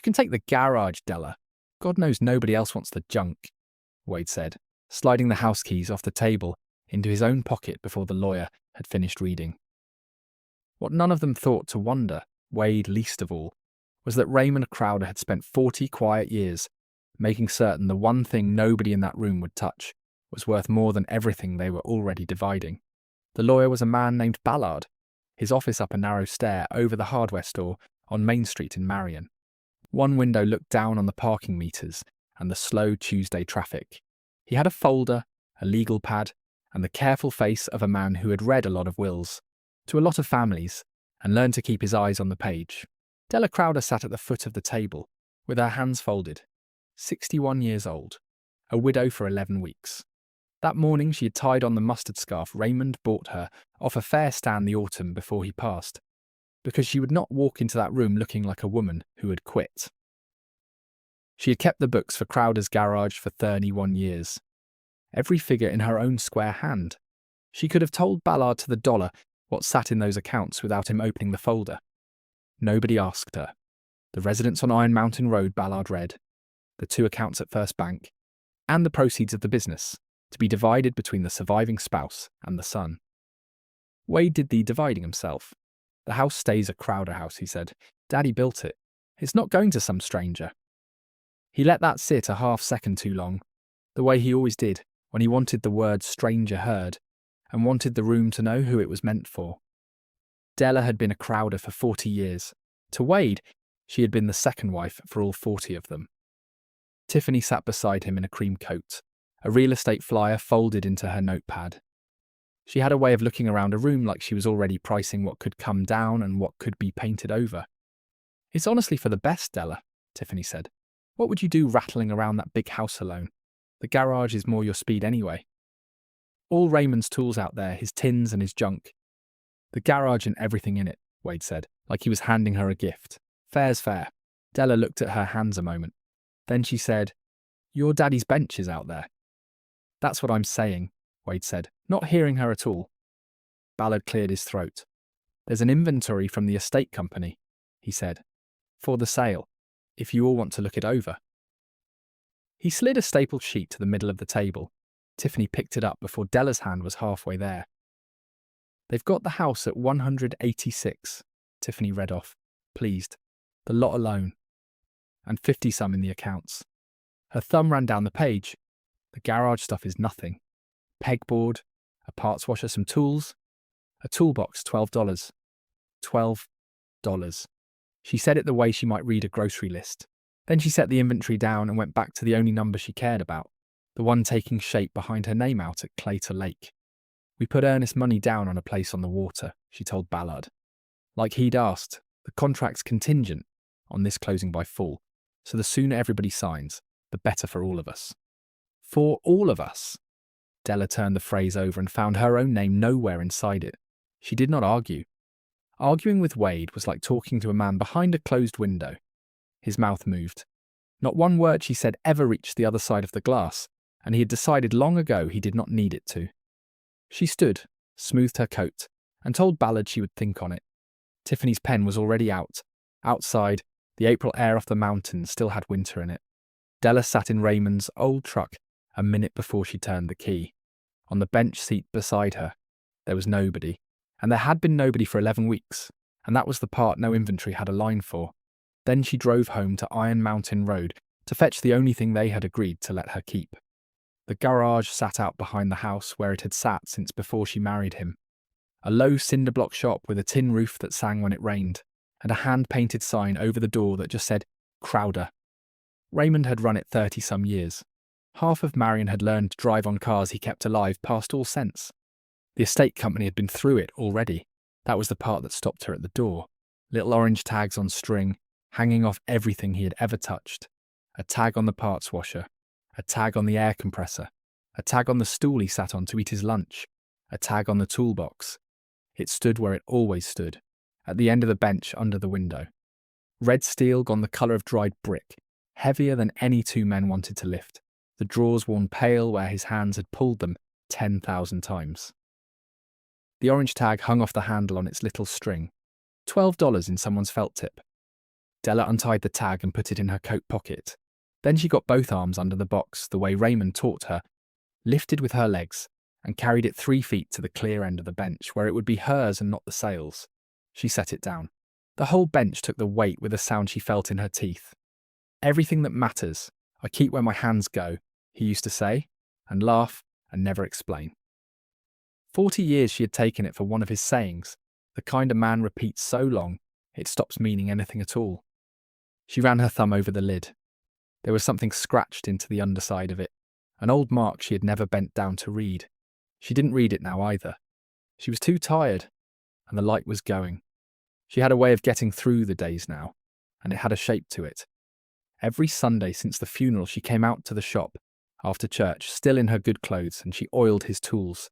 You can take the garage, Della. God knows nobody else wants the junk, Wade said, sliding the house keys off the table into his own pocket before the lawyer had finished reading. What none of them thought to wonder, Wade least of all, was that Raymond Crowder had spent 40 quiet years making certain the one thing nobody in that room would touch was worth more than everything they were already dividing. The lawyer was a man named Ballard, his office up a narrow stair over the hardware store on Main Street in Marion. One window looked down on the parking meters and the slow Tuesday traffic. He had a folder, a legal pad, and the careful face of a man who had read a lot of wills, to a lot of families, and learned to keep his eyes on the page. Della Crowder sat at the foot of the table, with her hands folded, 61 years old, a widow for 11 weeks. That morning she had tied on the mustard scarf Raymond bought her off a fair stand the autumn before he passed, because she would not walk into that room looking like a woman who had quit. She had kept the books for Crowder's garage for 31 years, every figure in her own square hand. She could have told Ballard to the dollar what sat in those accounts without him opening the folder. Nobody asked her. The residence on Iron Mountain Road, Ballard read, the 2 accounts at First Bank, and the proceeds of the business, to be divided between the surviving spouse and the son. Wade did the dividing himself. The house stays a Crowder house, he said. Daddy built it. It's not going to some stranger. He let that sit a half-second too long, the way he always did when he wanted the word stranger heard and wanted the room to know who it was meant for. Della had been a Crowder for 40 years. To Wade, she had been the second wife for all 40 of them. Tiffany sat beside him in a cream coat, a real estate flyer folded into her notepad. She had a way of looking around a room like she was already pricing what could come down and what could be painted over. It's honestly for the best, Della, Tiffany said. What would you do rattling around that big house alone? The garage is more your speed anyway. All Raymond's tools out there, his tins and his junk. The garage and everything in it, Wade said, like he was handing her a gift. Fair's fair. Della looked at her hands a moment. Then she said, Your daddy's bench is out there. That's what I'm saying, Wade said, not hearing her at all. Ballard cleared his throat. There's an inventory from the estate company, he said, for the sale, if you all want to look it over. He slid a stapled sheet to the middle of the table. Tiffany picked it up before Della's hand was halfway there. They've got the house at 186, Tiffany read off, pleased. The lot alone. And 50-some in the accounts. Her thumb ran down the page. The garage stuff is nothing. Pegboard, a parts washer, some tools. A toolbox, $12. $12. She said it the way she might read a grocery list. Then she set the inventory down and went back to the only number she cared about, the one taking shape behind her name out at Claytor Lake. We put earnest money down on a place on the water, she told Ballard. Like he'd asked, the contract's contingent on this closing by fall, so the sooner everybody signs, the better for all of us. For all of us. Della turned the phrase over and found her own name nowhere inside it. She did not argue. Arguing with Wade was like talking to a man behind a closed window. His mouth moved. Not one word she said ever reached the other side of the glass, and he had decided long ago he did not need it to. She stood, smoothed her coat, and told Ballard she would think on it. Tiffany's pen was already out. Outside, the April air off the mountains still had winter in it. Della sat in Raymond's old truck a minute before she turned the key. On the bench seat beside her, there was nobody, and there had been nobody for 11 weeks, and that was the part no inventory had a line for. Then she drove home to Iron Mountain Road to fetch the only thing they had agreed to let her keep. The garage sat out behind the house where it had sat since before she married him. A low cinder block shop with a tin roof that sang when it rained, and a hand-painted sign over the door that just said, Crowder. Raymond had run it 30-some years. Half of Marion had learned to drive on cars he kept alive past all sense. The estate company had been through it already. That was the part that stopped her at the door. Little orange tags on string, hanging off everything he had ever touched. A tag on the parts washer. A tag on the air compressor. A tag on the stool he sat on to eat his lunch. A tag on the toolbox. It stood where it always stood, at the end of the bench under the window. Red steel gone the colour of dried brick, heavier than any 2 men wanted to lift, the drawers worn pale where his hands had pulled them 10,000 times. The orange tag hung off the handle on its little string. $12 in someone's felt tip. Della untied the tag and put it in her coat pocket. Then she got both arms under the box the way Raymond taught her, lifted with her legs, and carried it 3 feet to the clear end of the bench where it would be hers and not the sail's. She set it down. The whole bench took the weight with a sound she felt in her teeth. "Everything that matters, I keep where my hands go," he used to say, and laugh and never explain. 40 years she had taken it for one of his sayings, the kind a man repeats so long it stops meaning anything at all. She ran her thumb over the lid. There was something scratched into the underside of it, an old mark she had never bent down to read. She didn't read it now either. She was too tired, and the light was going. She had a way of getting through the days now, and it had a shape to it. Every Sunday since the funeral she came out to the shop, after church, still in her good clothes, and she oiled his tools.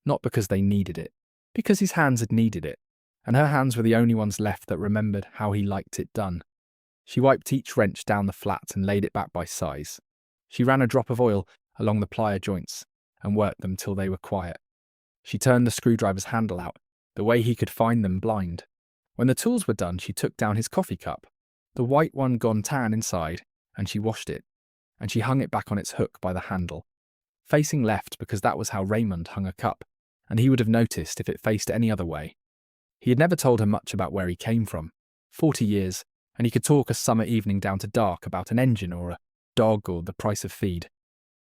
Not because they needed it, because his hands had needed it, and her hands were the only ones left that remembered how he liked it done. She wiped each wrench down the flat and laid it back by size. She ran a drop of oil along the plier joints and worked them till they were quiet. She turned the screwdriver's handle out, the way he could find them blind. When the tools were done, she took down his coffee cup, the white one gone tan inside, and she washed it, and she hung it back on its hook by the handle, facing left because that was how Raymond hung a cup, and he would have noticed if it faced any other way. He had never told her much about where he came from. 40 years, and he could talk a summer evening down to dark about an engine or a dog or the price of feed.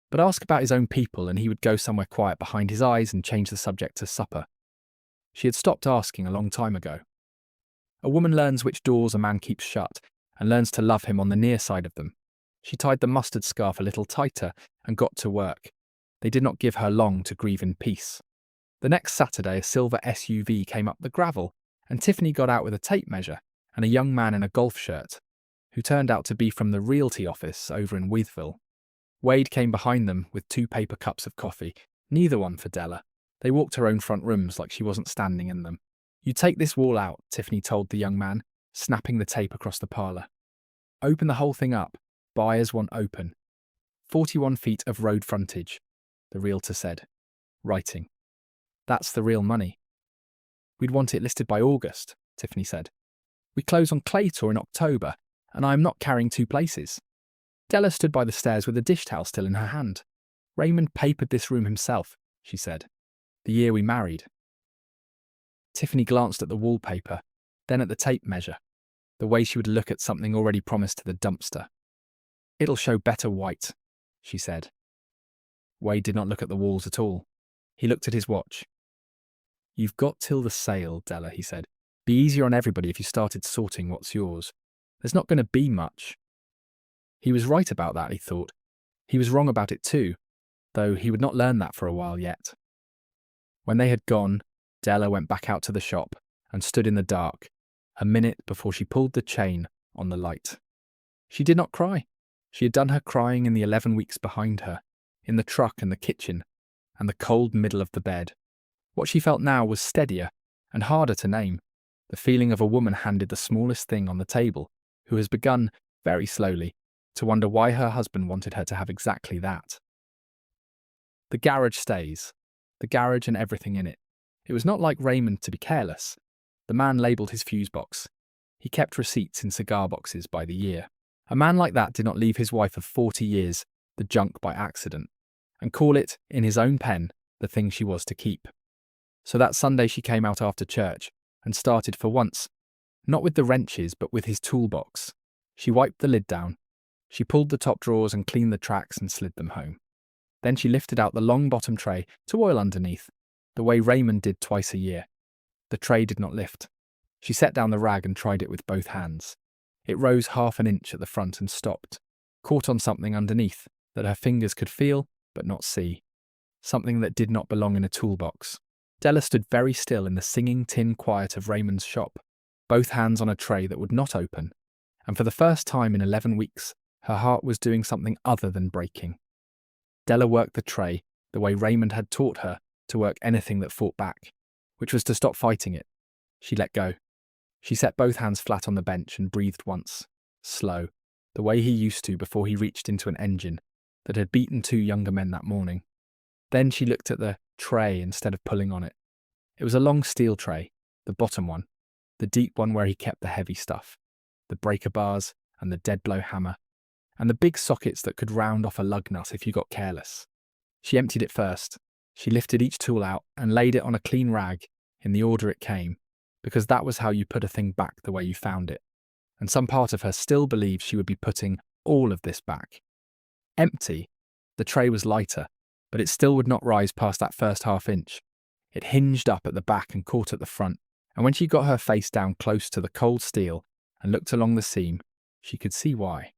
But ask about his own people and he would go somewhere quiet behind his eyes and change the subject to supper. She had stopped asking a long time ago. A woman learns which doors a man keeps shut and learns to love him on the near side of them. She tied the mustard scarf a little tighter and got to work. They did not give her long to grieve in peace. The next Saturday a silver SUV came up the gravel and Tiffany got out with a tape measure and a young man in a golf shirt, who turned out to be from the realty office over in Wheatville. Wade came behind them with 2 paper cups of coffee, neither one for Della. They walked her own front rooms like she wasn't standing in them. "You take this wall out," Tiffany told the young man, snapping the tape across the parlour. "Open the whole thing up. Buyers want open. 41 feet of road frontage," the realtor said, writing. "That's the real money." "We'd want it listed by August," Tiffany said. "We close on Claytor in October, and I am not carrying 2 places." Della stood by the stairs with a dish towel still in her hand. "Raymond papered this room himself," she said, "the year we married." Tiffany glanced at the wallpaper, then at the tape measure, the way she would look at something already promised to the dumpster. "It'll show better white," she said. Wade did not look at the walls at all. He looked at his watch. "You've got till the sale, Della," he said. "Be easier on everybody if you started sorting what's yours. There's not going to be much." He was right about that, he thought. He was wrong about it too, though he would not learn that for a while yet. When they had gone, Della went back out to the shop and stood in the dark, a minute before she pulled the chain on the light. She did not cry. She had done her crying in the 11 weeks behind her, in the truck and the kitchen, and the cold middle of the bed. What she felt now was steadier and harder to name, the feeling of a woman handed the smallest thing on the table, who has begun, very slowly, to wonder why her husband wanted her to have exactly that. The garage stays. The garage and everything in it. It was not like Raymond to be careless. The man labelled his fuse box. He kept receipts in cigar boxes by the year. A man like that did not leave his wife of 40 years the junk by accident, and call it, in his own pen, the thing she was to keep. So that Sunday she came out after church and started for once, not with the wrenches but with his toolbox. She wiped the lid down. She pulled the top drawers and cleaned the tracks and slid them home. Then she lifted out the long bottom tray to oil underneath, the way Raymond did twice a year. The tray did not lift. She set down the rag and tried it with both hands. It rose half an inch at the front and stopped, caught on something underneath that her fingers could feel but not see, something that did not belong in a toolbox. Della stood very still in the singing tin quiet of Raymond's shop, both hands on a tray that would not open, and for the first time in 11 weeks, her heart was doing something other than breaking. Della worked the tray the way Raymond had taught her to work anything that fought back, which was to stop fighting it. She let go. She set both hands flat on the bench and breathed once, slow, the way he used to before he reached into an engine that had beaten 2 younger men that morning. Then she looked at the tray instead of pulling on it. It was a long steel tray, the bottom one, the deep one where he kept the heavy stuff. the breaker bars, and the dead blow hammer, and the big sockets that could round off a lug nut if you got careless. She emptied it first. She lifted each tool out and laid it on a clean rag in the order it came, because that was how you put a thing back the way you found it. And some part of her still believed she would be putting all of this back. Empty. The tray was lighter, but it still would not rise past that first half-inch. It hinged up at the back and caught at the front, and when she got her face down close to the cold steel and looked along the seam, she could see why.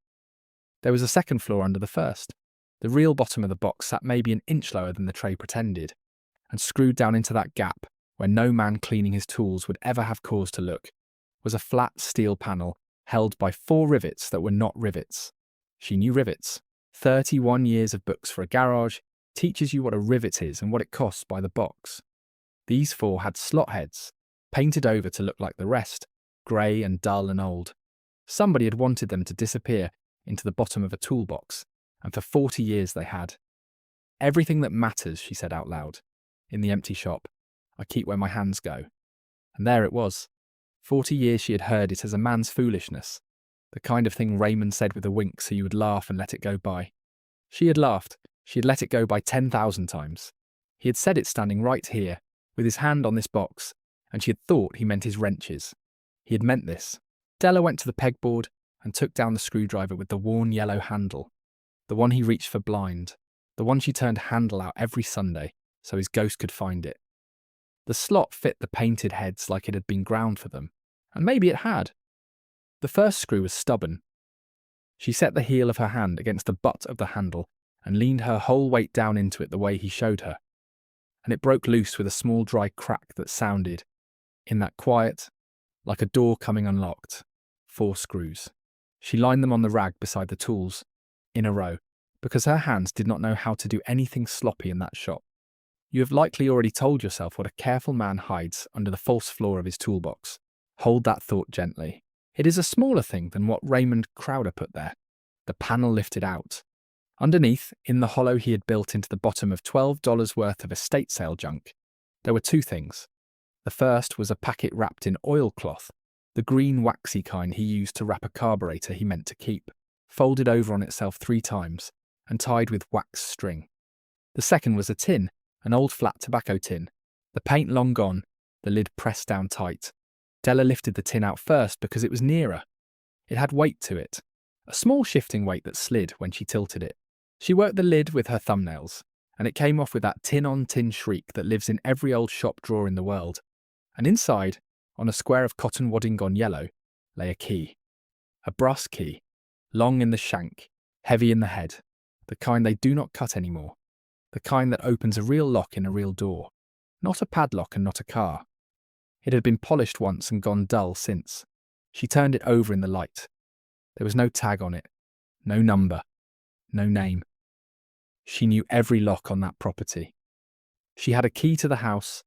There was a second floor under the first. The real bottom of the box sat maybe an inch lower than the tray pretended, and screwed down into that gap, where no man cleaning his tools would ever have cause to look, was a flat steel panel held by 4 rivets that were not rivets. She knew rivets. 31 years of books for a garage teaches you what a rivet is and what it costs by the box. These 4 had slot heads, painted over to look like the rest, grey and dull and old. Somebody had wanted them to disappear into the bottom of a toolbox, and for 40 years they had. Everything that matters, she said out loud, in the empty shop, I keep where my hands go. And there it was. 40 years she had heard it as a man's foolishness, the kind of thing Raymond said with a wink so you would laugh and let it go by. She had laughed. She had let it go by 10,000 times. He had said it standing right here, with his hand on this box, and she had thought he meant his wrenches. He had meant this. Della went to the pegboard and took down the screwdriver with the worn yellow handle, the one he reached for blind, the one she turned handle out every Sunday so his ghost could find it. The slot fit the painted heads like it had been ground for them, and maybe it had. The first screw was stubborn. She set the heel of her hand against the butt of the handle and leaned her whole weight down into it the way he showed her, and it broke loose with a small dry crack that sounded, in that quiet, like a door coming unlocked. 4 screws. She lined them on the rag beside the tools, in a row, because her hands did not know how to do anything sloppy in that shop. You have likely already told yourself what a careful man hides under the false floor of his toolbox. Hold that thought gently. It is a smaller thing than what Raymond Crowder put there. The panel lifted out. Underneath, in the hollow he had built into the bottom of $12 worth of estate sale junk, there were 2 things. The first was a packet wrapped in oilcloth, the green waxy kind he used to wrap a carburetor he meant to keep, folded over on itself 3 times and tied with wax string. The second was a tin, an old flat tobacco tin, the paint long gone, the lid pressed down tight. Della lifted the tin out first because it was nearer. It had weight to it, a small shifting weight that slid when she tilted it. She worked the lid with her thumbnails, and it came off with that tin-on-tin shriek that lives in every old shop drawer in the world. And inside, on a square of cotton wadding gone yellow, lay a key. A brass key, long in the shank, heavy in the head, the kind they do not cut anymore, the kind that opens a real lock in a real door, not a padlock and not a car. It had been polished once and gone dull since. She turned it over in the light. There was no tag on it, no number, no name. She knew every lock on that property. She had a key to the house,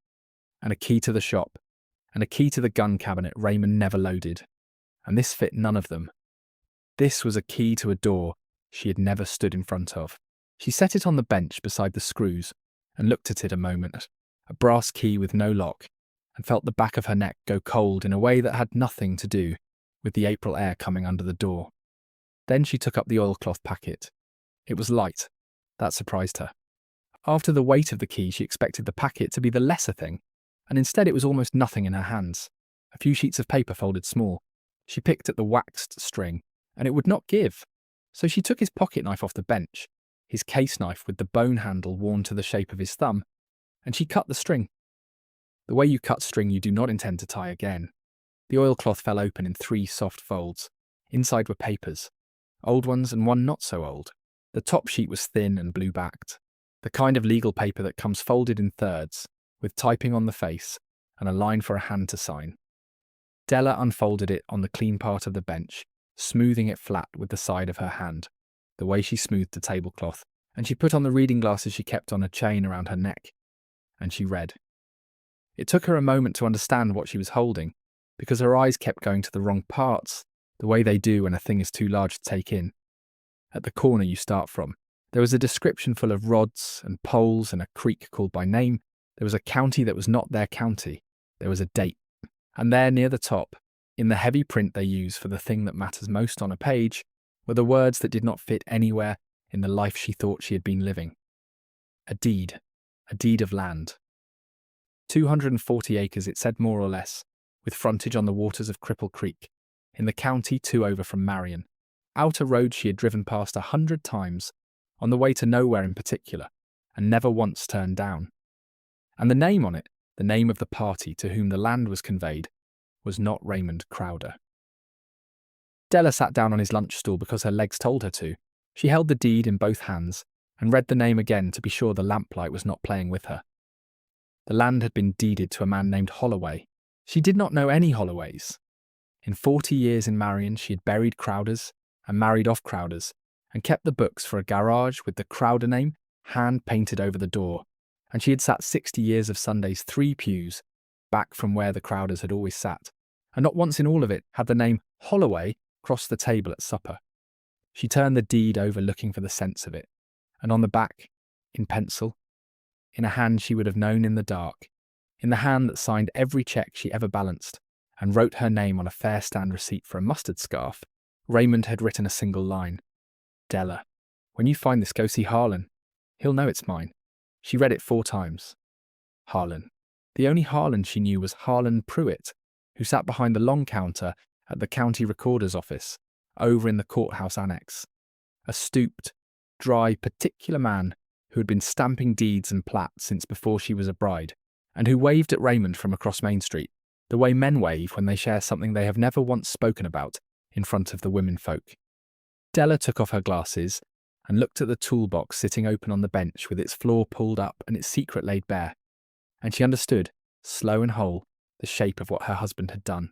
and a key to the shop, and a key to the gun cabinet Raymond never loaded, and this fit none of them. This was a key to a door she had never stood in front of. She set it on the bench beside the screws and looked at it a moment, a brass key with no lock, and felt the back of her neck go cold in a way that had nothing to do with the April air coming under the door. Then she took up the oilcloth packet. It was light. That surprised her. After the weight of the key, she expected the packet to be the lesser thing, and instead it was almost nothing in her hands. A few sheets of paper folded small. She picked at the waxed string, and it would not give. So she took his pocket knife off the bench, his case knife with the bone handle worn to the shape of his thumb, and she cut the string. The way you cut string you do not intend to tie again. The oilcloth fell open in 3 soft folds. Inside were papers, old ones and one not so old. The top sheet was thin and blue-backed, the kind of legal paper that comes folded in thirds, with typing on the face and a line for a hand to sign. Della unfolded it on the clean part of the bench, smoothing it flat with the side of her hand, the way she smoothed the tablecloth, and she put on the reading glasses she kept on a chain around her neck, and she read. It took her a moment to understand what she was holding, because her eyes kept going to the wrong parts, the way they do when a thing is too large to take in. At the corner you start from, there was a description full of rods and poles and a creek called by name. There was a county that was not their county. There was a date. And there, near the top, In the heavy print they use for the thing that matters most on a page were the words that did not fit anywhere in the life she thought she had been living. A deed of land. 240 acres, it said, more or less, with frontage on the waters of Cripple Creek, in the county 2 over from Marion. Out a road she had driven past 100 times, on the way to nowhere in particular, and never once turned down. And the name on it, the name of the party to whom the land was conveyed, was not Raymond Crowder. Della sat down on his lunch stool because her legs told her to. She held the deed in both hands and read the name again to be sure the lamplight was not playing with her. The land had been deeded to a man named Holloway. She did not know any Holloways. In 40 years in Marion, she had buried Crowders and married off Crowders and kept the books for a garage with the Crowder name hand-painted over the door, and she had sat 60 years of Sundays 3 pews, back from where the Crowders had always sat, and not once in all of it had the name Holloway crossed the table at supper. She turned the deed over looking for the sense of it, and on the back, in pencil, in a hand she would have known in the dark, in the hand that signed every cheque she ever balanced, and wrote her name on a fair stand receipt for a mustard scarf, Raymond had written a single line. Della, when you find this, go see Harlan. He'll know it's mine. She read it 4 times. Harlan. The only Harlan she knew was Harlan Pruitt, who sat behind the long counter at the county recorder's office, over in the courthouse annex. A stooped, dry, particular man who had been stamping deeds and plats since before she was a bride, and who waved at Raymond from across Main Street, the way men wave when they share something they have never once spoken about in front of the womenfolk. Della took off her glasses and looked at the toolbox sitting open on the bench with its floor pulled up and its secret laid bare, and she understood, slow and whole, the shape of what her husband had done.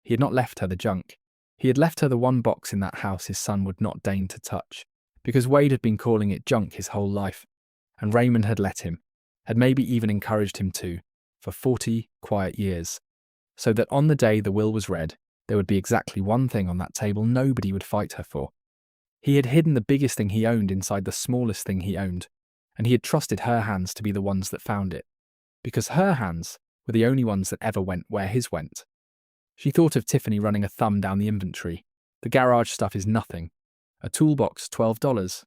He had not left her the junk. He had left her the one box in that house his son would not deign to touch, because Wade had been calling it junk his whole life, and Raymond had let him, had maybe even encouraged him to, for 40 quiet years, so that on the day the will was read, there would be exactly one thing on that table nobody would fight her for. He had hidden the biggest thing he owned inside the smallest thing he owned, and he had trusted her hands to be the ones that found it, because her hands were the only ones that ever went where his went. She thought of Tiffany running a thumb down the inventory. The garage stuff is nothing. A toolbox, $12.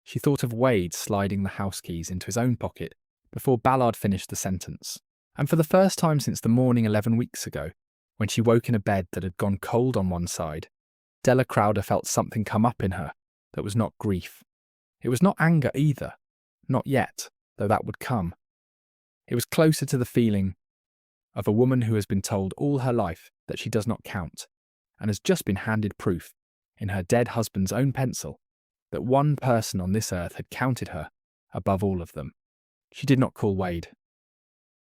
She thought of Wade sliding the house keys into his own pocket before Ballard finished the sentence. And for the first time since the morning 11 weeks ago, when she woke in a bed that had gone cold on one side, Della Crowder felt something come up in her that was not grief. It was not anger either. Not yet, though that would come. It was closer to the feeling of a woman who has been told all her life that she does not count, and has just been handed proof, in her dead husband's own pencil, that one person on this earth had counted her above all of them. She did not call Wade.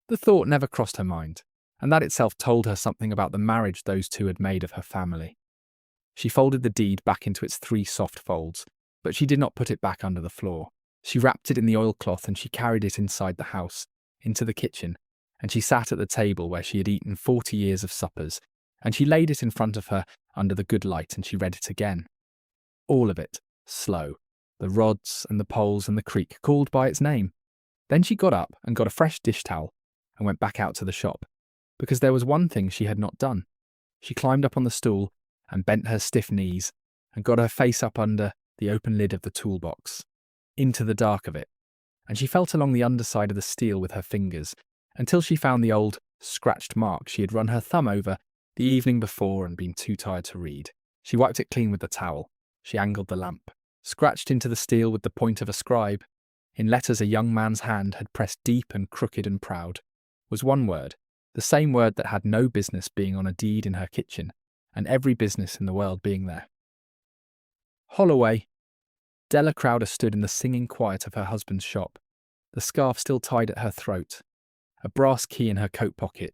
The thought never crossed her mind, and that itself told her something about the marriage those two had made of her family. She folded the deed back into its 3 soft folds, but she did not put it back under the floor. She wrapped it in the oilcloth and she carried it inside the house, into the kitchen, and she sat at the table where she had eaten 40 years of suppers, and she laid it in front of her under the good light and she read it again. All of it, slow, the rods and the poles and the creek called by its name. Then she got up and got a fresh dish towel and went back out to the shop, because there was one thing she had not done. She climbed up on the stool and bent her stiff knees and got her face up under the open lid of the toolbox, into the dark of it, and she felt along the underside of the steel with her fingers until she found the old, scratched mark she had run her thumb over the evening before and been too tired to read. She wiped it clean with the towel. She angled the lamp, scratched into the steel with the point of a scribe. In letters a young man's hand had pressed deep and crooked and proud, was one word, the same word that had no business being on a deed in her kitchen, and every business in the world being there. Holloway. Della Crowder stood in the singing quiet of her husband's shop, the scarf still tied at her throat, a brass key in her coat pocket,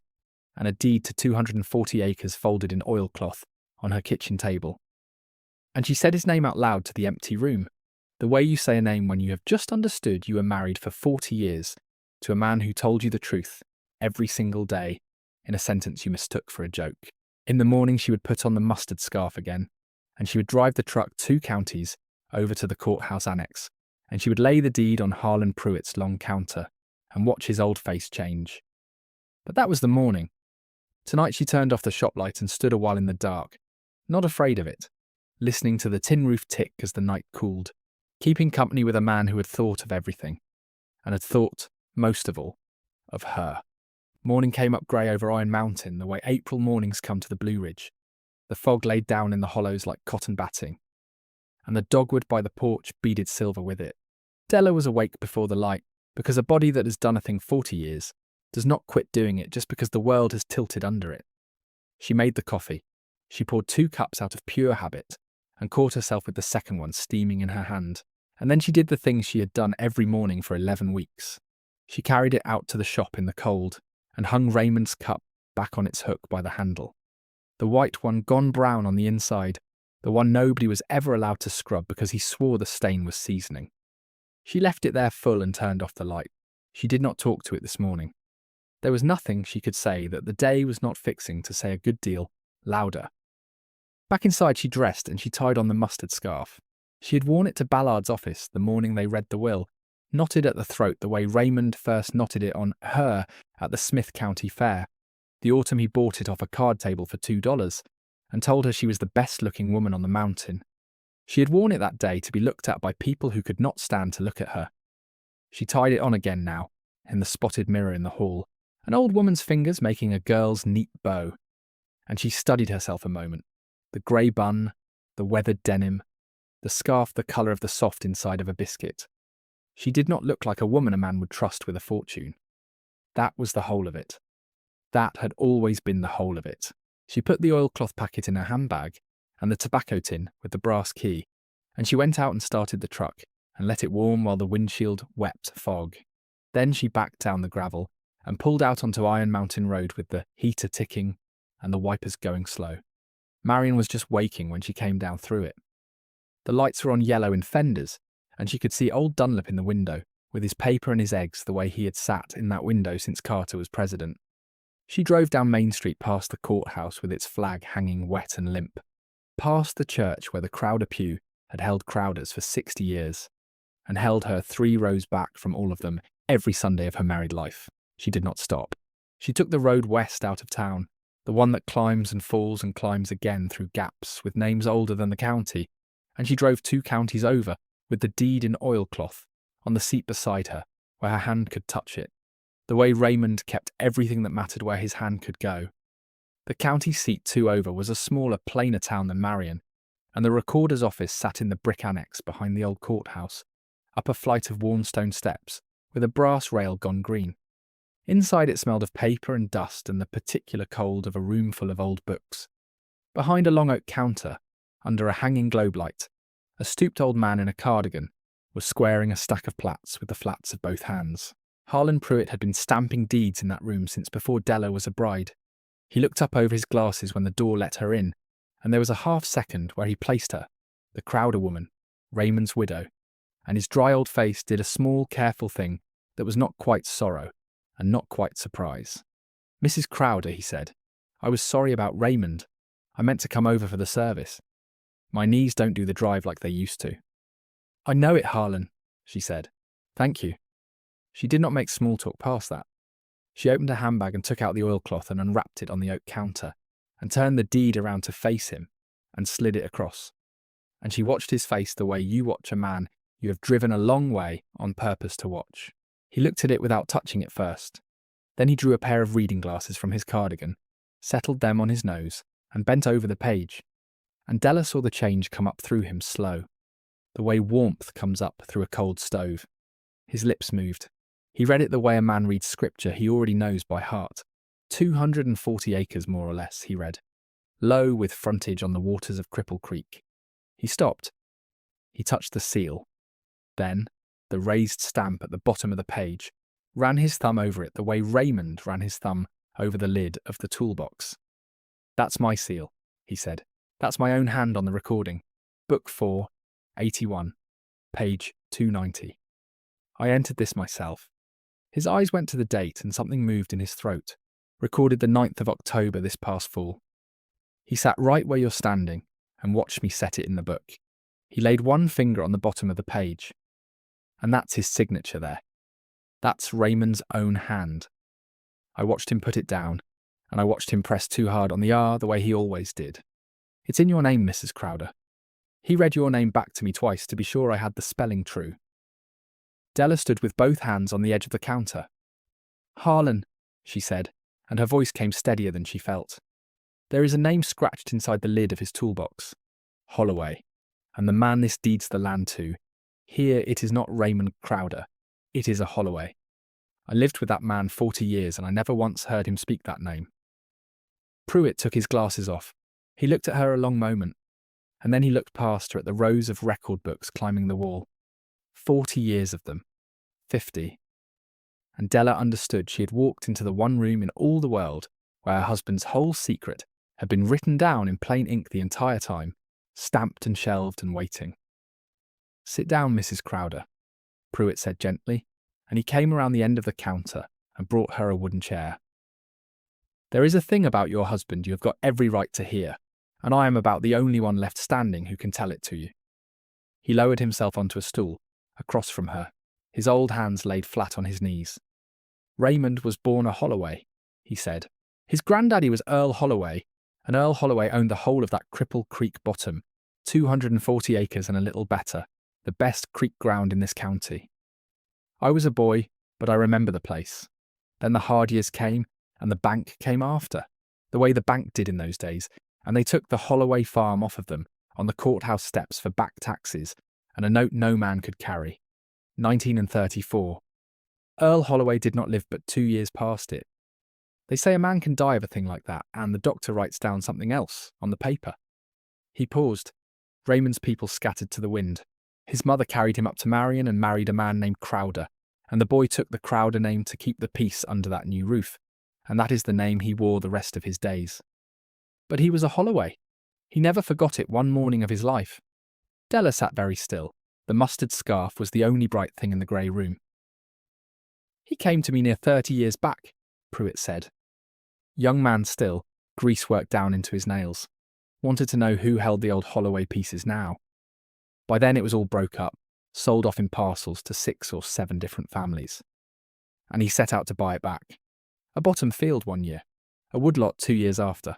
and a deed to 240 acres folded in oilcloth on her kitchen table. And she said his name out loud to the empty room, the way you say a name when you have just understood you were married for 40 years to a man who told you the truth every single day in a sentence you mistook for a joke. In the morning she would put on the mustard scarf again, and she would drive the truck 2 counties over to the courthouse annex, and she would lay the deed on Harlan Pruitt's long counter and watch his old face change. But that was the morning. Tonight she turned off the shop light and stood a while in the dark, not afraid of it, listening to the tin roof tick as the night cooled, keeping company with a man who had thought of everything, and had thought, most of all, of her. Morning came up grey over Iron Mountain the way April mornings come to the Blue Ridge. The fog laid down in the hollows like cotton batting, and the dogwood by the porch beaded silver with it. Della was awake before the light, because a body that has done a thing 40 years does not quit doing it just because the world has tilted under it. She made the coffee. She poured 2 cups out of pure habit, and caught herself with the second one steaming in her hand. And then she did the things she had done every morning for 11 weeks. She carried it out to the shop in the cold, and hung Raymond's cup back on its hook by the handle. The white one gone brown on the inside, the one nobody was ever allowed to scrub because he swore the stain was seasoning. She left it there full and turned off the light. She did not talk to it this morning. There was nothing she could say that the day was not fixing to say a good deal louder. Back inside she dressed and she tied on the mustard scarf. She had worn it to Ballard's office the morning they read the will, knotted at the throat the way Raymond first knotted it on her at the Smith County Fair, the autumn he bought it off a card table for $2, and told her she was the best-looking woman on the mountain. She had worn it that day to be looked at by people who could not stand to look at her. She tied it on again now, in the spotted mirror in the hall, an old woman's fingers making a girl's neat bow. And she studied herself a moment. The grey bun, the weathered denim, the scarf the colour of the soft inside of a biscuit. She did not look like a woman a man would trust with a fortune. That was the whole of it. That had always been the whole of it. She put the oilcloth packet in her handbag and the tobacco tin with the brass key, and she went out and started the truck and let it warm while the windshield wept fog. Then she backed down the gravel and pulled out onto Iron Mountain Road with the heater ticking and the wipers going slow. Marion was just waking when she came down through it. The lights were on yellow in fenders, and she could see old Dunlop in the window, with his paper and his eggs the way he had sat in that window since Carter was president. She drove down Main Street past the courthouse with its flag hanging wet and limp, past the church where the Crowder pew had held Crowders for 60 years, and held her 3 rows back from all of them every Sunday of her married life. She did not stop. She took the road west out of town, the one that climbs and falls and climbs again through gaps with names older than the county, and she drove 2 counties over with the deed in oilcloth on the seat beside her where her hand could touch it, the way Raymond kept everything that mattered where his hand could go. The county seat 2 over was a smaller, plainer town than Marion, and the recorder's office sat in the brick annex behind the old courthouse, up a flight of worn stone steps with a brass rail gone green. Inside it smelled of paper and dust and the particular cold of a room full of old books. Behind a long oak counter, under a hanging globe light, a stooped old man in a cardigan was squaring a stack of plats with the flats of both hands. Harlan Pruitt had been stamping deeds in that room since before Della was a bride. He looked up over his glasses when the door let her in, and there was a half second where he placed her, the Crowder woman, Raymond's widow, and his dry old face did a small, careful thing that was not quite sorrow and not quite surprise. "Mrs. Crowder," he said, "I was sorry about Raymond. I meant to come over for the service. My knees don't do the drive like they used to." "I know it, Harlan," she said. "Thank you." She did not make small talk past that. She opened her handbag and took out the oilcloth and unwrapped it on the oak counter, and turned the deed around to face him, and slid it across. And she watched his face the way you watch a man you have driven a long way on purpose to watch. He looked at it without touching it first. Then he drew a pair of reading glasses from his cardigan, settled them on his nose, and bent over the page. And Della saw the change come up through him slow, the way warmth comes up through a cold stove. His lips moved. He read it the way a man reads scripture he already knows by heart. 240 acres, more or less, he read. Low, with frontage on the waters of Cripple Creek. He stopped. He touched the seal. Then, the raised stamp at the bottom of the page, ran his thumb over it the way Raymond ran his thumb over the lid of the toolbox. "That's my seal," he said. "That's my own hand on the recording. Book 4, 81, page 290. I entered this myself." His eyes went to the date and something moved in his throat. "Recorded the 9th of October this past fall." He sat right where you're standing and watched me set it in the book. He laid one finger on the bottom of the page. And that's his signature there. That's Raymond's own hand. I watched him put it down, and I watched him press too hard on the R the way he always did. It's in your name, Mrs. Crowder. He read your name back to me twice to be sure I had the spelling true. Della stood with both hands on the edge of the counter. Harlan, she said, and her voice came steadier than she felt. There is a name scratched inside the lid of his toolbox. Holloway. And the man this deeds the land to. Here it is not Raymond Crowder. It is a Holloway. I lived with that man 40 years and I never once heard him speak that name. Pruitt took his glasses off. He looked at her a long moment, and then he looked past her at the rows of record books climbing the wall. 40 years of them. 50. And Della understood she had walked into the one room in all the world where her husband's whole secret had been written down in plain ink the entire time, stamped and shelved and waiting. Sit down, Mrs. Crowder, Pruitt said gently, and he came around the end of the counter and brought her a wooden chair. There is a thing about your husband you have got every right to hear, and I am about the only one left standing who can tell it to you. He lowered himself onto a stool, across from her, his old hands laid flat on his knees. Raymond was born a Holloway, he said. His granddaddy was Earl Holloway, and Earl Holloway owned the whole of that Cripple Creek bottom, 240 acres and a little better, the best creek ground in this county. I was a boy, but I remember the place. Then the hard years came, and the bank came after, the way the bank did in those days, and they took the Holloway farm off of them on the courthouse steps for back taxes and a note no man could carry. 1934. Earl Holloway did not live but 2 years past it. They say a man can die of a thing like that, and the doctor writes down something else on the paper. He paused. Raymond's people scattered to the wind. His mother carried him up to Marion and married a man named Crowder, and the boy took the Crowder name to keep the peace under that new roof, and that is the name he wore the rest of his days. But he was a Holloway. He never forgot it one morning of his life. Della sat very still. The mustard scarf was the only bright thing in the grey room. He came to me near 30 years back, Pruitt said. Young man still, grease worked down into his nails. Wanted to know who held the old Holloway pieces now. By then it was all broke up, sold off in parcels to 6 or 7 different families. And he set out to buy it back. A bottom field 1 year, a woodlot 2 years after.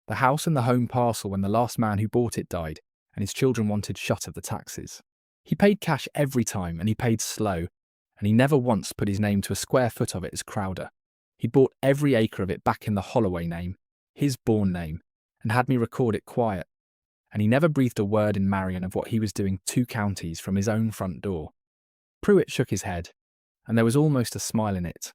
The house and the home parcel when the last man who bought it died, and his children wanted shut of the taxes. He paid cash every time, and he paid slow, and he never once put his name to a square foot of it as Crowder. He bought every acre of it back in the Holloway name, his born name, and had me record it quiet. And he never breathed a word in Marion of what he was doing 2 counties from his own front door. Pruitt shook his head, and there was almost a smile in it.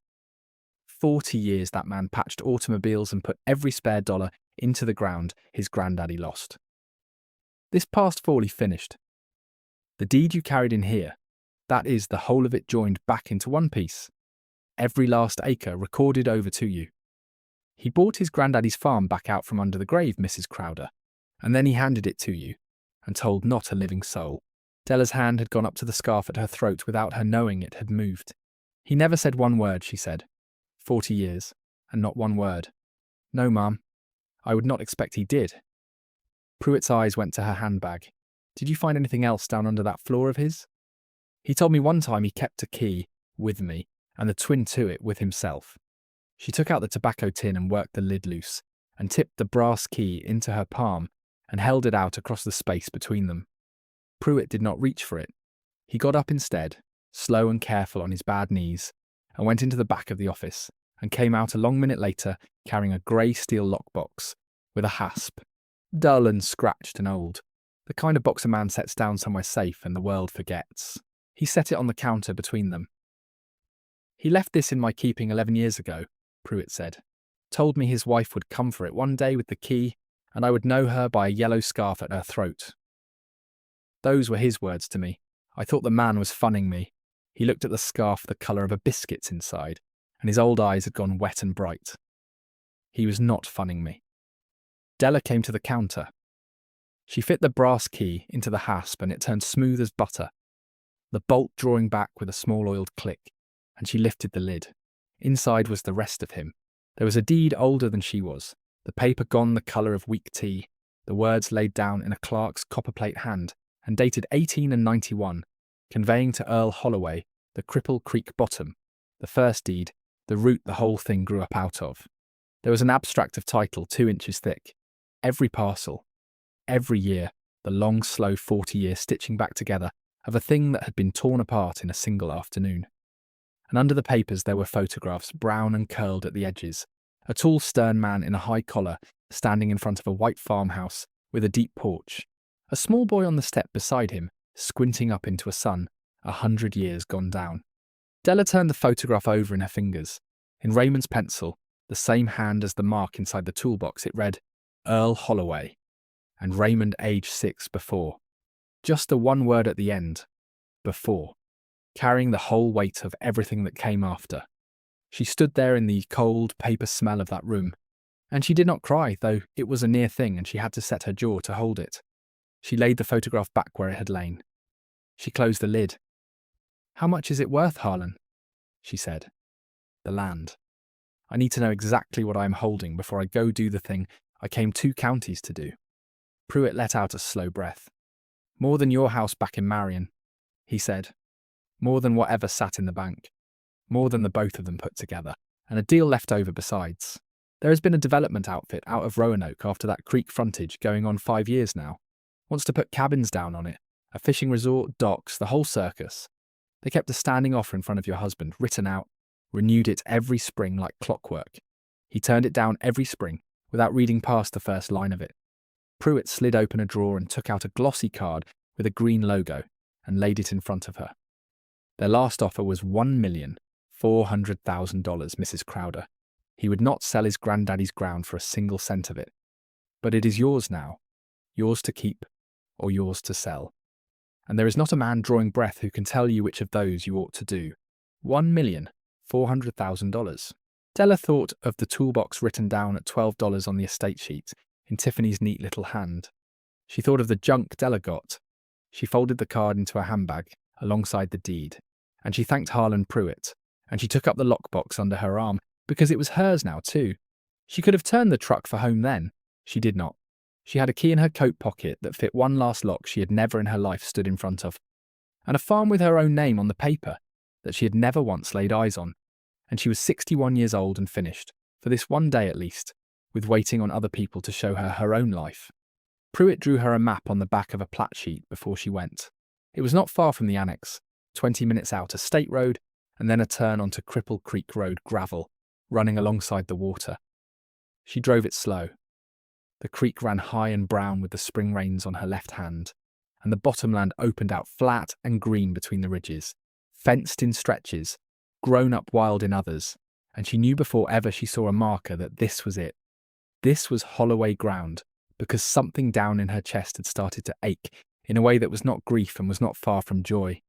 40 years that man patched automobiles and put every spare dollar into the ground his granddaddy lost. This past fall he finished. The deed you carried in here, that is the whole of it joined back into one piece. Every last acre recorded over to you. He bought his granddaddy's farm back out from under the grave, Mrs. Crowder, and then he handed it to you, and told not a living soul. Della's hand had gone up to the scarf at her throat without her knowing it had moved. He never said one word, she said. 40 years, and not one word. No, ma'am. I would not expect he did. Pruitt's eyes went to her handbag. Did you find anything else down under that floor of his? He told me one time he kept a key with me, and the twin to it with himself. She took out the tobacco tin and worked the lid loose, and tipped the brass key into her palm, and held it out across the space between them. Pruitt did not reach for it. He got up instead, slow and careful on his bad knees, and went into the back of the office, and came out a long minute later carrying a grey steel lockbox with a hasp, dull and scratched and old, the kind of box a man sets down somewhere safe and the world forgets. He set it on the counter between them. He left this in my keeping 11 years ago, Pruitt said. Told me his wife would come for it one day with the key, and I would know her by a yellow scarf at her throat. Those were his words to me. I thought the man was funning me. He looked at the scarf the colour of a biscuit's inside, and his old eyes had gone wet and bright. He was not funning me. Della came to the counter. She fit the brass key into the hasp, and it turned smooth as butter, the bolt drawing back with a small oiled click, and she lifted the lid. Inside was the rest of him. There was a deed older than she was, the paper gone the colour of weak tea, the words laid down in a clerk's copperplate hand, and dated 1891, conveying to Earl Holloway the Cripple Creek bottom, the first deed, the root the whole thing grew up out of. There was an abstract of title 2 inches thick. Every parcel, every year, the long, slow 40-year stitching back together of a thing that had been torn apart in a single afternoon. And under the papers there were photographs, brown and curled at the edges. A tall, stern man in a high collar, standing in front of a white farmhouse with a deep porch. A small boy on the step beside him, squinting up into a sun, 100 years gone down. Della turned the photograph over in her fingers. In Raymond's pencil, the same hand as the mark inside the toolbox, it read, Earl Holloway, and Raymond age 6 before. Just the one word at the end, before, carrying the whole weight of everything that came after. She stood there in the cold paper smell of that room, and she did not cry, though it was a near thing and she had to set her jaw to hold it. She laid the photograph back where it had lain. She closed the lid. "How much is it worth, Harlan?" she said. "The land. I need to know exactly what I am holding before I go do the thing I came 2 counties to do." Pruitt let out a slow breath. "More than your house back in Marion," he said. "More than whatever sat in the bank. More than the both of them put together, and a deal left over besides. There has been a development outfit out of Roanoke after that creek frontage going on 5 years now. Wants to put cabins down on it, a fishing resort, docks, the whole circus. They kept a standing offer in front of your husband, written out, renewed it every spring like clockwork. He turned it down every spring, without reading past the first line of it." Pruitt slid open a drawer and took out a glossy card with a green logo and laid it in front of her. "Their last offer was $1,400,000, Mrs. Crowder. He would not sell his granddaddy's ground for a single cent of it. But it is yours now, yours to keep or yours to sell. And there is not a man drawing breath who can tell you which of those you ought to do. $1,400,000. Della thought of the toolbox written down at $12 on the estate sheet in Tiffany's neat little hand. She thought of the junk Della got. She folded the card into a handbag alongside the deed, and she thanked Harlan Pruitt, and she took up the lockbox under her arm because it was hers now too. She could have turned the truck for home then. She did not. She had a key in her coat pocket that fit one last lock she had never in her life stood in front of, and a farm with her own name on the paper that she had never once laid eyes on. And she was 61 years old and finished, for this one day at least, with waiting on other people to show her her own life. Pruitt drew her a map on the back of a plat sheet before she went. It was not far from the annex, 20 minutes out a state road, and then a turn onto Cripple Creek Road gravel, running alongside the water. She drove it slow. The creek ran high and brown with the spring rains on her left hand, and the bottomland opened out flat and green between the ridges, fenced in stretches, grown up wild in others, and she knew before ever she saw a marker that this was it. This was Holloway ground, because something down in her chest had started to ache in a way that was not grief and was not far from joy.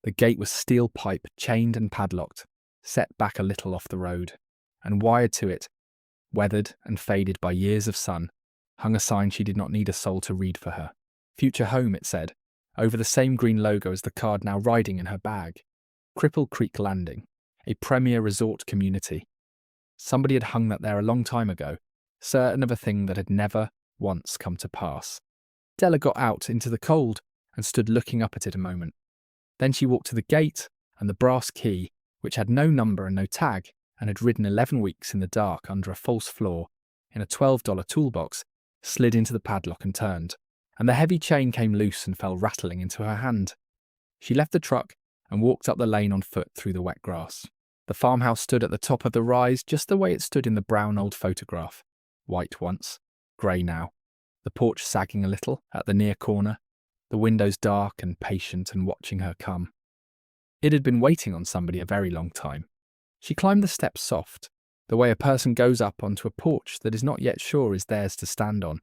The gate was steel pipe, chained and padlocked, set back a little off the road, and wired to it, weathered and faded by years of sun, hung a sign she did not need a soul to read for her. Future Home, it said, over the same green logo as the card now riding in her bag. Cripple Creek Landing, a premier resort community. Somebody had hung that there a long time ago, certain of a thing that had never once come to pass. Della got out into the cold and stood looking up at it a moment. Then she walked to the gate, and the brass key, which had no number and no tag, and had ridden 11 weeks in the dark under a false floor in a $12 toolbox, slid into the padlock and turned, and the heavy chain came loose and fell rattling into her hand. She left the truck and walked up the lane on foot through the wet grass. The farmhouse stood at the top of the rise just the way it stood in the brown old photograph, white once, grey now, the porch sagging a little at the near corner, the windows dark and patient and watching her come. It had been waiting on somebody a very long time. She climbed the steps soft, the way a person goes up onto a porch that is not yet sure is theirs to stand on,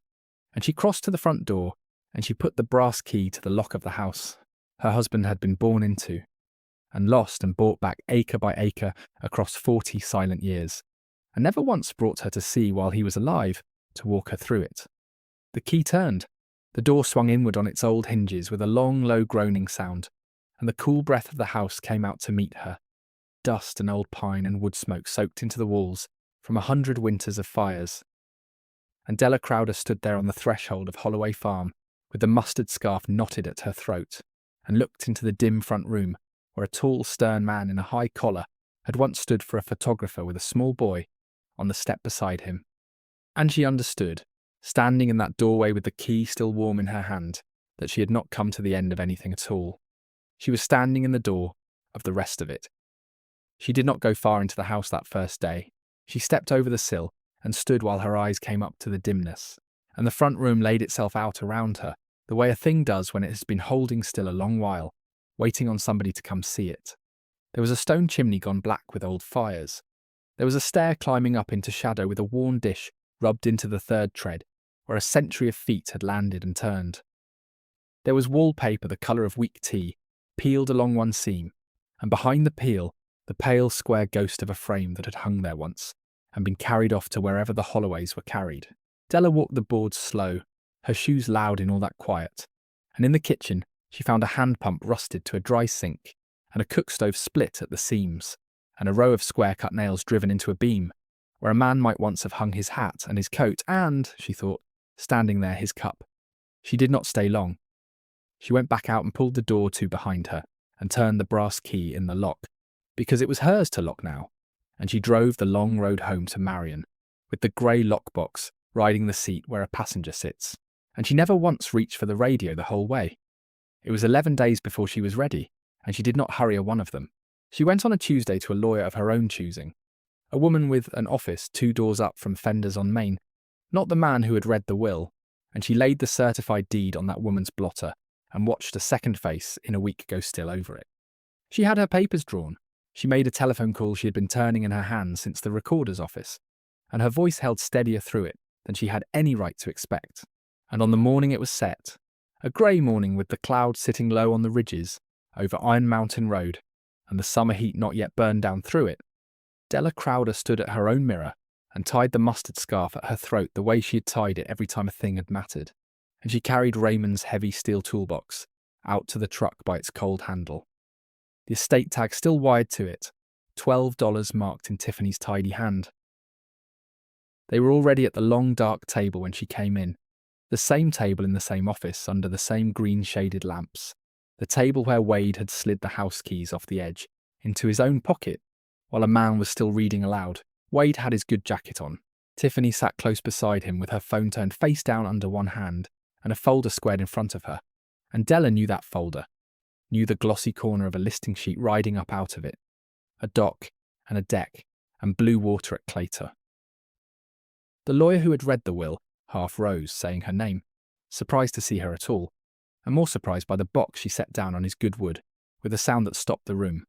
and she crossed to the front door, and she put the brass key to the lock of the house her husband had been born into, and lost and bought back acre by acre across 40 silent years, and never once brought her to see while he was alive to walk her through it. The key turned. The door swung inward on its old hinges with a long, low groaning sound, and the cool breath of the house came out to meet her. Dust and old pine and wood smoke soaked into the walls from 100 winters of fires. And Della Crowder stood there on the threshold of Holloway Farm with the mustard scarf knotted at her throat, and looked into the dim front room where a tall, stern man in a high collar had once stood for a photographer with a small boy, on the step beside him. And she understood, standing in that doorway with the key still warm in her hand, that she had not come to the end of anything at all. She was standing in the door of the rest of it. She did not go far into the house that first day. She stepped over the sill and stood while her eyes came up to the dimness, and the front room laid itself out around her, the way a thing does when it has been holding still a long while, waiting on somebody to come see it. There was a stone chimney gone black with old fires. There was a stair climbing up into shadow with a worn dish rubbed into the third tread, where a century of feet had landed and turned. There was wallpaper the colour of weak tea, peeled along one seam, and behind the peel, the pale square ghost of a frame that had hung there once, and been carried off to wherever the Holloways were carried. Della walked the boards slow, her shoes loud in all that quiet, and in the kitchen she found a hand pump rusted to a dry sink, and a cook stove split at the seams, and a row of square-cut nails driven into a beam, where a man might once have hung his hat and his coat and, she thought, standing there, his cup. She did not stay long. She went back out and pulled the door to behind her, and turned the brass key in the lock, because it was hers to lock now, and she drove the long road home to Marion, with the grey lockbox riding the seat where a passenger sits, and she never once reached for the radio the whole way. It was 11 days before she was ready, and she did not hurry a one of them. She went on a Tuesday to a lawyer of her own choosing, a woman with an office 2 doors up from Fender's on Main, not the man who had read the will, and she laid the certified deed on that woman's blotter and watched a second face in a week go still over it. She had her papers drawn. She made a telephone call she had been turning in her hand since the recorder's office, and her voice held steadier through it than she had any right to expect. And on the morning it was set, a grey morning with the clouds sitting low on the ridges over Iron Mountain Road, and the summer heat not yet burned down through it, Della Crowder stood at her own mirror and tied the mustard scarf at her throat the way she had tied it every time a thing had mattered, and she carried Raymond's heavy steel toolbox out to the truck by its cold handle. The estate tag still wired to it, $12 marked in Tiffany's tidy hand. They were already at the long dark table when she came in, the same table in the same office under the same green-shaded lamps, the table where Wade had slid the house keys off the edge into his own pocket while a man was still reading aloud. Wade had his good jacket on. Tiffany sat close beside him with her phone turned face down under one hand and a folder squared in front of her, and Della knew that folder, knew the glossy corner of a listing sheet riding up out of it, a dock and a deck and blue water at Claytor. The lawyer who had read the will half rose, saying her name, surprised to see her at all, and more surprised by the box she set down on his good wood, with a sound that stopped the room.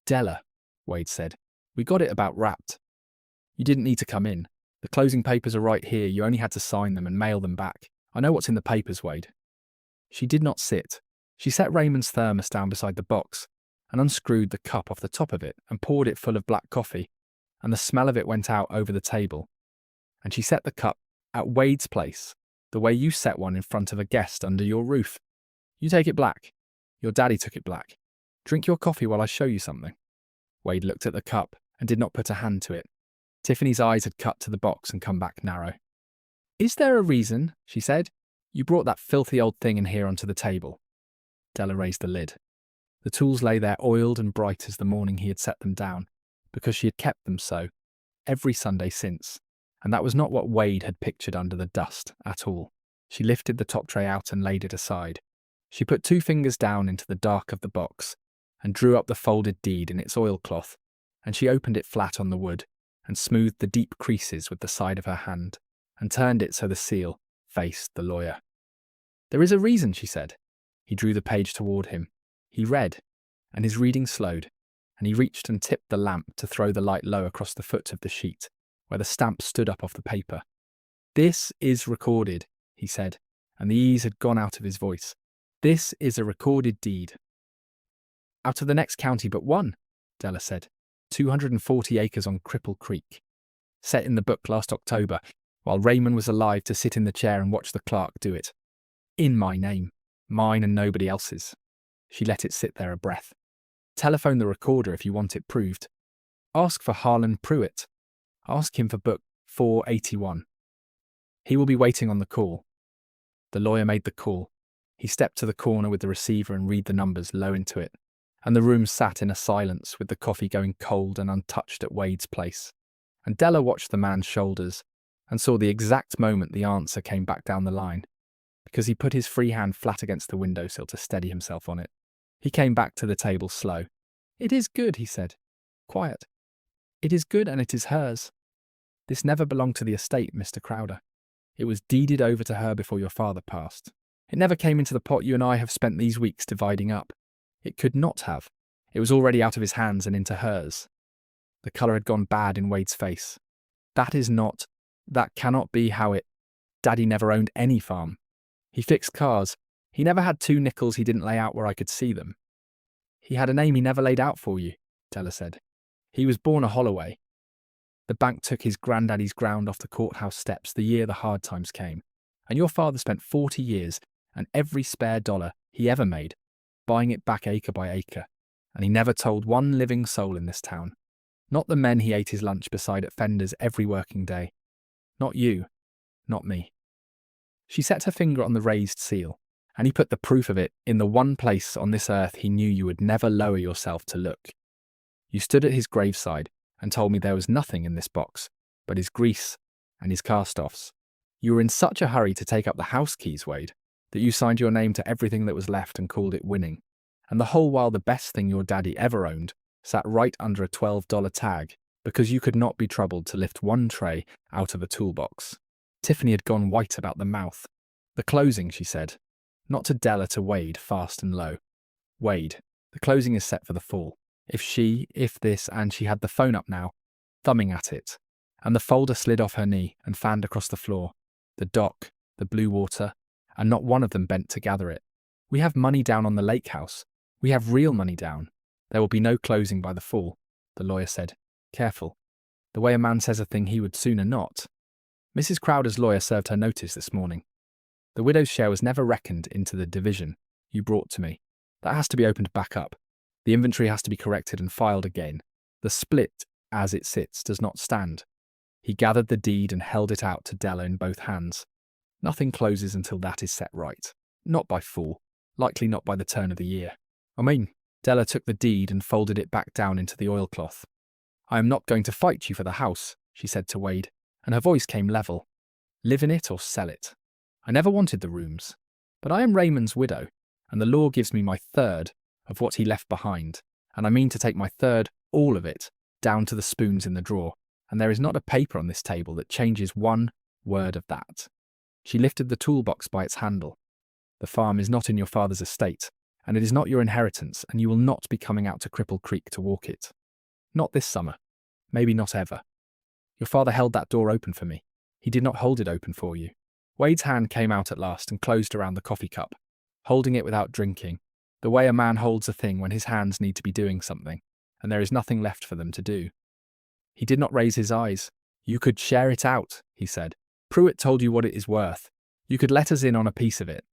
"Della," Wade said, "we got it about wrapped. You didn't need to come in. The closing papers are right here. You only had to sign them and mail them back. I know what's in the papers, Wade." She did not sit. She set Raymond's thermos down beside the box and unscrewed the cup off the top of it and poured it full of black coffee, and the smell of it went out over the table. And she set the cup at Wade's place, the way you set one in front of a guest under your roof. You take it black. Your daddy took it black. Drink your coffee while I show you something. Wade looked at the cup and did not put a hand to it. Tiffany's eyes had cut to the box and come back narrow. "Is there a reason," she said, "you brought that filthy old thing in here onto the table?" Della raised the lid. The tools lay there oiled and bright as the morning he had set them down, because she had kept them so, every Sunday since, and that was not what Wade had pictured under the dust at all. She lifted the top tray out and laid it aside. She put 2 fingers down into the dark of the box and drew up the folded deed in its oilcloth, and she opened it flat on the wood and smoothed the deep creases with the side of her hand and turned it so the seal faced the lawyer. "There is a reason," she said. He drew the page toward him. He read, and his reading slowed, and he reached and tipped the lamp to throw the light low across the foot of the sheet, where the stamp stood up off the paper. "This is recorded," he said, and the ease had gone out of his voice. "This is a recorded deed." "Out of the next county but one," Della said. 240 acres on Cripple Creek. Set in the book last October, while Raymond was alive to sit in the chair and watch the clerk do it. In my name. Mine and nobody else's. She let it sit there a breath. "Telephone the recorder if you want it proved. Ask for Harlan Pruitt. Ask him for book 481. He will be waiting on the call." The lawyer made the call. He stepped to the corner with the receiver and read the numbers low into it, and the room sat in a silence with the coffee going cold and untouched at Wade's place. And Della watched the man's shoulders and saw the exact moment the answer came back down the line, because he put his free hand flat against the windowsill to steady himself on it. He came back to the table slow. "It is good," he said. "Quiet. It is good and it is hers. This never belonged to the estate, Mr. Crowder. It was deeded over to her before your father passed. It never came into the pot you and I have spent these weeks dividing up. It could not have. It was already out of his hands and into hers." The colour had gone bad in Wade's face. That cannot be how it. Daddy never owned any farm. He fixed cars. He never had 2 nickels he didn't lay out where I could see them. He had a name he never laid out for you, Della said. He was born a Holloway. The bank took his granddaddy's ground off the courthouse steps the year the hard times came, and your father spent 40 years and every spare dollar he ever made buying it back acre by acre, and he never told one living soul in this town. Not the men he ate his lunch beside at Fender's every working day. Not you. Not me. She set her finger on the raised seal, and he put the proof of it in the one place on this earth he knew you would never lower yourself to look. You stood at his graveside and told me there was nothing in this box but his grease and his cast-offs. You were in such a hurry to take up the house keys, Wade, that you signed your name to everything that was left and called it winning, and the whole while the best thing your daddy ever owned sat right under a $12 tag because you could not be troubled to lift one tray out of a toolbox. Tiffany had gone white about the mouth. "The closing," she said. Not to Della, to Wade, fast and low. "Wade, the closing is set for the fall. If this, and she had the phone up now, thumbing at it, and the folder slid off her knee and fanned across the floor, the dock, the blue water, and not one of them bent to gather it. We have money down on the lake house. We have real money down. There will be no closing by the fall," the lawyer said. "Careful. The way a man says a thing he would sooner not." Mrs. Crowder's lawyer served her notice this morning. "The widow's share was never reckoned into the division you brought to me. That has to be opened back up. The inventory has to be corrected and filed again. The split, as it sits, does not stand." He gathered the deed and held it out to Della in both hands. "Nothing closes until that is set right. Not by fall. Likely not by the turn of the year. Della took the deed and folded it back down into the oilcloth. "I am not going to fight you for the house," she said to Wade, and her voice came level. "Live in it or sell it. I never wanted the rooms, but I am Raymond's widow, and the law gives me my third of what he left behind, and I mean to take my third, all of it, down to the spoons in the drawer, and there is not a paper on this table that changes one word of that." She lifted the toolbox by its handle. "The farm is not in your father's estate, and it is not your inheritance, and you will not be coming out to Cripple Creek to walk it. Not this summer. Maybe not ever. Your father held that door open for me. He did not hold it open for you." Wade's hand came out at last and closed around the coffee cup, holding it without drinking, the way a man holds a thing when his hands need to be doing something, and there is nothing left for them to do. He did not raise his eyes. "You could share it out," he said. "Pruitt told you what it is worth. You could let us in on a piece of it."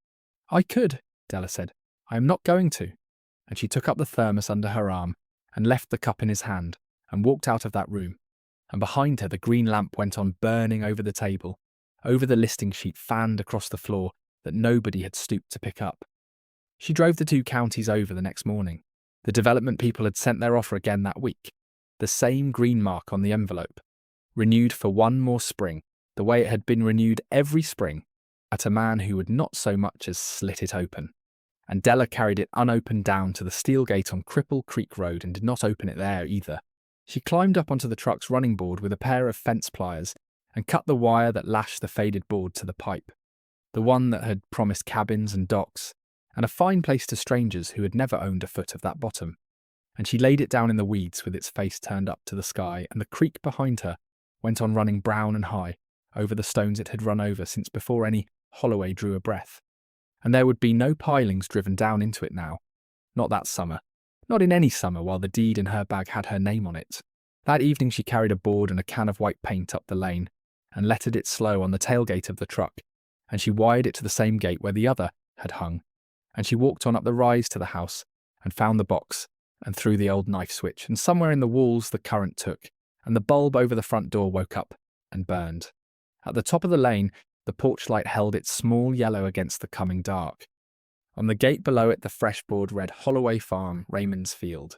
"I could," Della said. "I am not going to." And she took up the thermos under her arm and left the cup in his hand and walked out of that room. And behind her the green lamp went on burning over the table, over the listing sheet fanned across the floor that nobody had stooped to pick up. She drove the 2 counties over the next morning. The development people had sent their offer again that week. The same green mark on the envelope. Renewed for one more spring, the way it had been renewed every spring, at a man who would not so much as slit it open. And Della carried it unopened down to the steel gate on Cripple Creek Road and did not open it there either. She climbed up onto the truck's running board with a pair of fence pliers and cut the wire that lashed the faded board to the pipe, the one that had promised cabins and docks, and a fine place to strangers who had never owned a foot of that bottom. And she laid it down in the weeds with its face turned up to the sky, and the creek behind her went on running brown and high over the stones it had run over since before any Holloway drew a breath. And there would be no pilings driven down into it now. Not that summer. Not in any summer while the deed in her bag had her name on it. That evening she carried a board and a can of white paint up the lane and lettered it slow on the tailgate of the truck, and she wired it to the same gate where the other had hung, and she walked on up the rise to the house and found the box and threw the old knife switch, and somewhere in the walls the current took, and the bulb over the front door woke up and burned. At the top of the lane, the porch light held its small yellow against the coming dark. On the gate below it the fresh board read Holloway Farm, Raymond's Field.